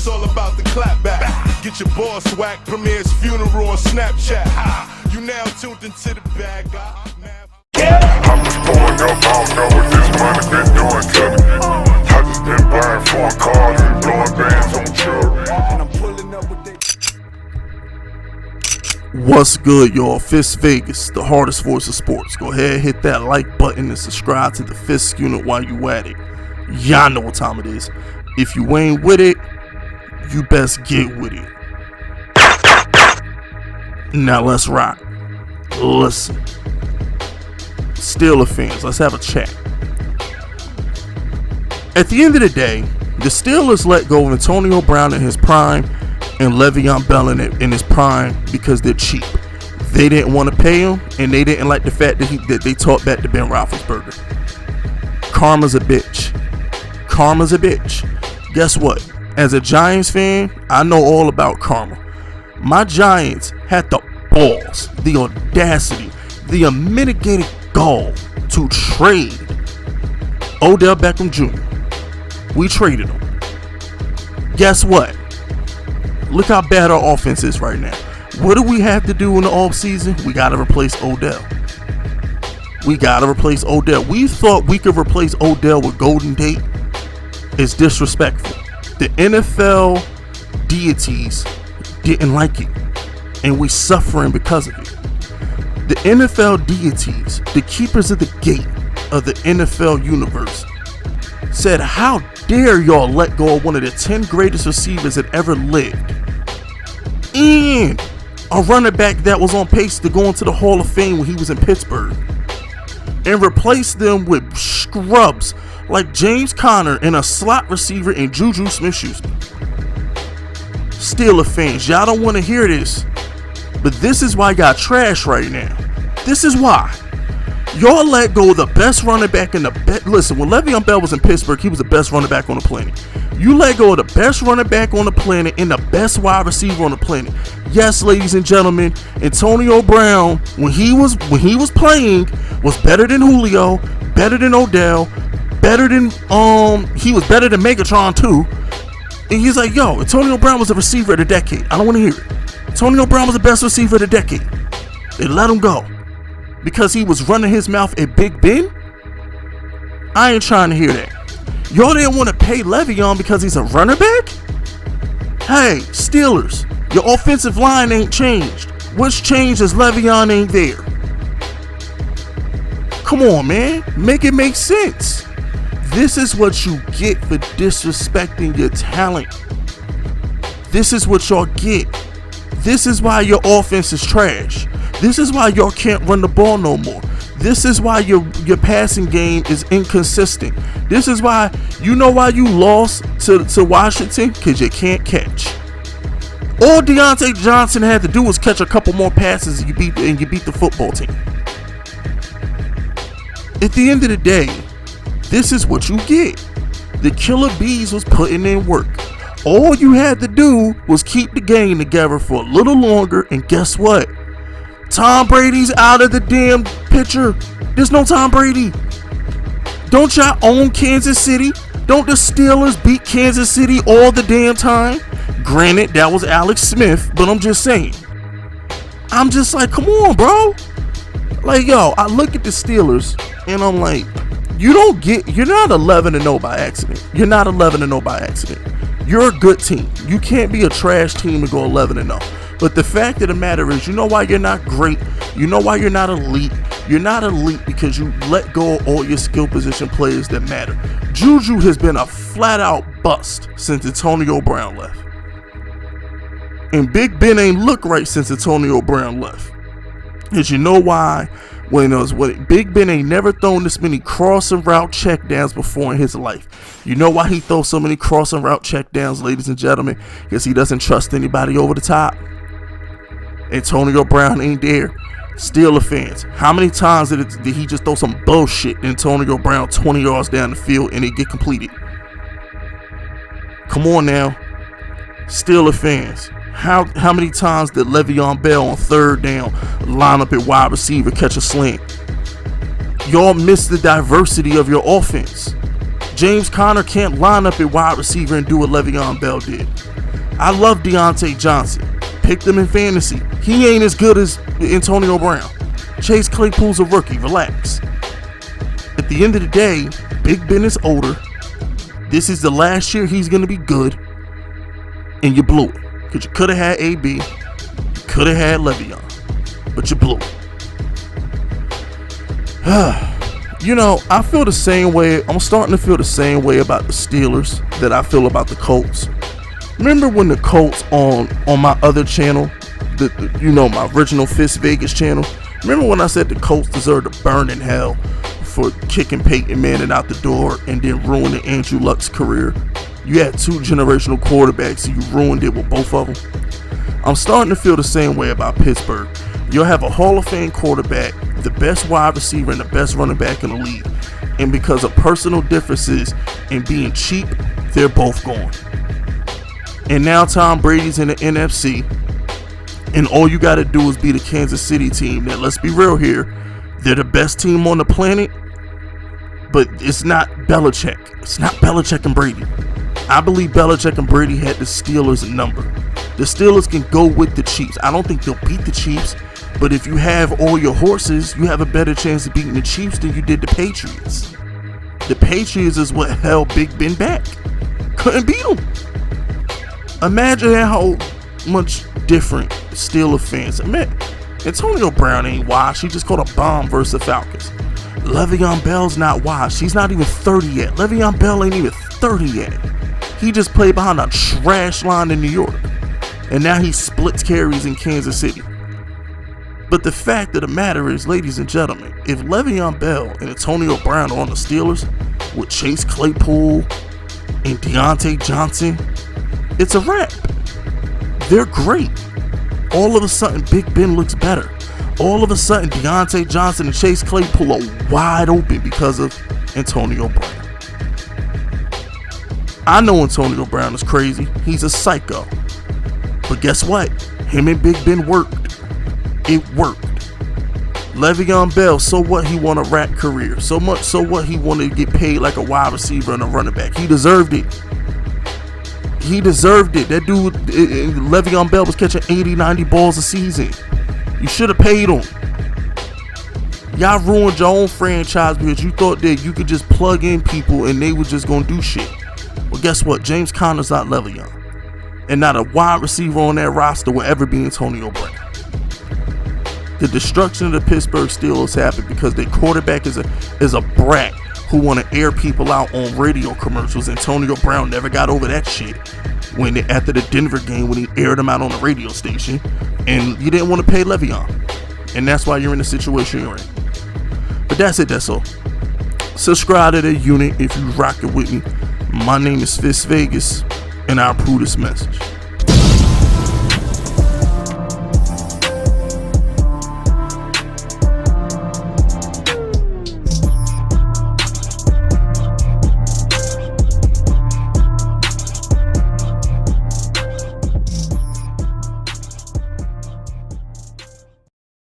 it's all about the clap back. Get your boss whacked, premier's funeral on Snapchat. You now tuned into the bag. I'm just pulling up, I don't know what this money been doing to me. I just been buying foreign cars and blowing bands on jewelry. And I'm pulling up with that. What's good, y'all? Fist Vegas, the hardest voice of sports. Go ahead, hit that like button and subscribe to the Fist unit while you at it. Y'all know what time it is. If you ain't with it, you best get with it. Now let's rock. Listen, Steelers fans, let's have a chat. At the end of the day, the Steelers let go of Antonio Brown in his prime and Le'Veon Bell in his prime because they're cheap. They didn't want to pay him, and they didn't like the fact that they talked back to Ben Roethlisberger. Karma's a bitch. Karma's a bitch. Guess what? As a Giants fan, I know all about karma. My Giants had the balls, the audacity, the unmitigated gall to trade Odell Beckham Jr. We traded him. Guess what? Look how bad our offense is right now. What do we have to do in the offseason? We got to replace Odell. We thought we could replace Odell with Golden Tate. It's disrespectful. The NFL deities didn't like it, and we suffering because of it. The NFL deities, the keepers of the gate of the NFL universe, said, how dare y'all let go of one of the 10 greatest receivers that ever lived, and a running back that was on pace to go into the Hall of Fame when he was in Pittsburgh, and replace them with scrubs like James Conner and a slot receiver in Juju Smith-Schuster. Steelers fans, y'all don't want to hear this, but this is why y'all trash right now. This is why. Y'all let go of the best running back in the listen, when Le'Veon Bell was in Pittsburgh, he was the best running back on the planet. You let go of the best running back on the planet and the best wide receiver on the planet. Yes, ladies and gentlemen, Antonio Brown, when he was playing, was better than Julio, better than Odell, better than he was better than Megatron too. And he's like, yo, Antonio Brown was the receiver of the decade. I don't want to hear it. Antonio Brown was the best receiver of the decade. They let him go because he was running his mouth at Big Ben. I ain't trying to hear that. Y'all didn't want to pay Le'Veon because he's a running back? Hey, Steelers, your offensive line ain't changed. What's changed is Le'Veon ain't there. Come on, man. Make it make sense. This is what you get for disrespecting your talent. This is what y'all get. This is why your offense is trash. This is why y'all can't run the ball no more. This is why your passing game is inconsistent. This is why, you know why you lost to Washington? Because you can't catch. All Deontay Johnson had to do was catch a couple more passes and you beat the football team. At the end of the day, this is what you get. The Killer Bees was putting in work. All you had to do was keep the game together for a little longer, and guess what? Tom Brady's out of the damn picture. There's no Tom Brady. Don't y'all own Kansas City? Don't the Steelers beat Kansas City all the damn time? Granted, that was Alex Smith, but I'm just saying. I'm just like, come on, bro. Like, yo, I look at the Steelers, and I'm like, you're not 11-0 by accident. You're not 11-0 by accident. You're a good team. You can't be a trash team and go 11-0. But the fact of the matter is, you know why you're not great? You know why you're not elite? You're not elite because you let go of all your skill position players that matter. Juju has been a flat-out bust since Antonio Brown left. And Big Ben ain't look right since Antonio Brown left. Because you know why? When Big Ben ain't never thrown this many crossing route checkdowns before in his life. You know why he throws so many crossing route checkdowns, ladies and gentlemen? Because he doesn't trust anybody over the top. Antonio Brown ain't there. Steelers fans, how many times did he just throw some bullshit to Antonio Brown 20 yards down the field and it get completed? Come on now. Steelers fans, how many times did Le'Veon Bell on third down line up at wide receiver, catch a slant? Y'all miss the diversity of your offense. James Conner can't line up at wide receiver and do what Le'Veon Bell did. I love Deontay Johnson. Picked him in fantasy. He ain't as good as Antonio Brown. Chase Claypool's a rookie. Relax. At the end of the day, Big Ben is older. This is the last year he's going to be good. And you blew it. Because you could have had AB. You could have had Le'Veon. But you blew it. You know, I feel the same way. I'm starting to feel the same way about the Steelers that I feel about the Colts. Remember when the Colts on my other channel, my original Fist Vegas channel, remember when I said the Colts deserve to burn in hell for kicking Peyton Manning out the door and then ruining Andrew Luck's career? You had 2 generational quarterbacks and you ruined it with both of them. I'm starting to feel the same way about Pittsburgh. You'll have a Hall of Fame quarterback, the best wide receiver, and the best running back in the league. And because of personal differences and being cheap, they're both gone. And now Tom Brady's in the NFC. And all you got to do is be the Kansas City team. That, let's be real here, they're the best team on the planet. But it's not Belichick. It's not Belichick and Brady. I believe Belichick and Brady had the Steelers number. The Steelers can go with the Chiefs. I don't think they'll beat the Chiefs. But if you have all your horses, you have a better chance of beating the Chiefs than you did the Patriots. The Patriots is what held Big Ben back. Couldn't beat them. Imagine how much different Steelers fans. Antonio Brown ain't washed. He just caught a bomb versus the Falcons. Le'Veon Bell's not washed. He's not even 30 yet. Le'Veon Bell ain't even 30 yet. He just played behind a trash line in New York. And now he splits carries in Kansas City. But the fact of the matter is, ladies and gentlemen, if Le'Veon Bell and Antonio Brown are on the Steelers with Chase Claypool and Deontay Johnson, it's a wrap. They're great. All of a sudden, Big Ben looks better. All of a sudden, Deontay Johnson and Chase Claypool are wide open because of Antonio Brown. I know Antonio Brown is crazy. He's a psycho. But guess what? Him and Big Ben worked. It worked. Le'Veon Bell, so what? He won a rat career. So much so what? He wanted to get paid like a wide receiver and a running back. He deserved it. He deserved it. That dude, Le'Veon Bell was catching 80, 90 balls a season. You should have paid him. Y'all ruined your own franchise because you thought that you could just plug in people and they were just going to do shit. Well, guess what? James Conner's not Le'Veon. And not a wide receiver on that roster will ever be Antonio Brown. The destruction of the Pittsburgh Steelers happened because their quarterback is a brat who want to air people out on radio commercials. Antonio Brown never got over that shit after the Denver game when he aired him out on the radio station, and you didn't want to pay Le'Veon, and that's why you're in the situation you're in. But that's it. That's all. Subscribe to the unit if you rock it with me. My name is Fist Vegas, and I approve this message.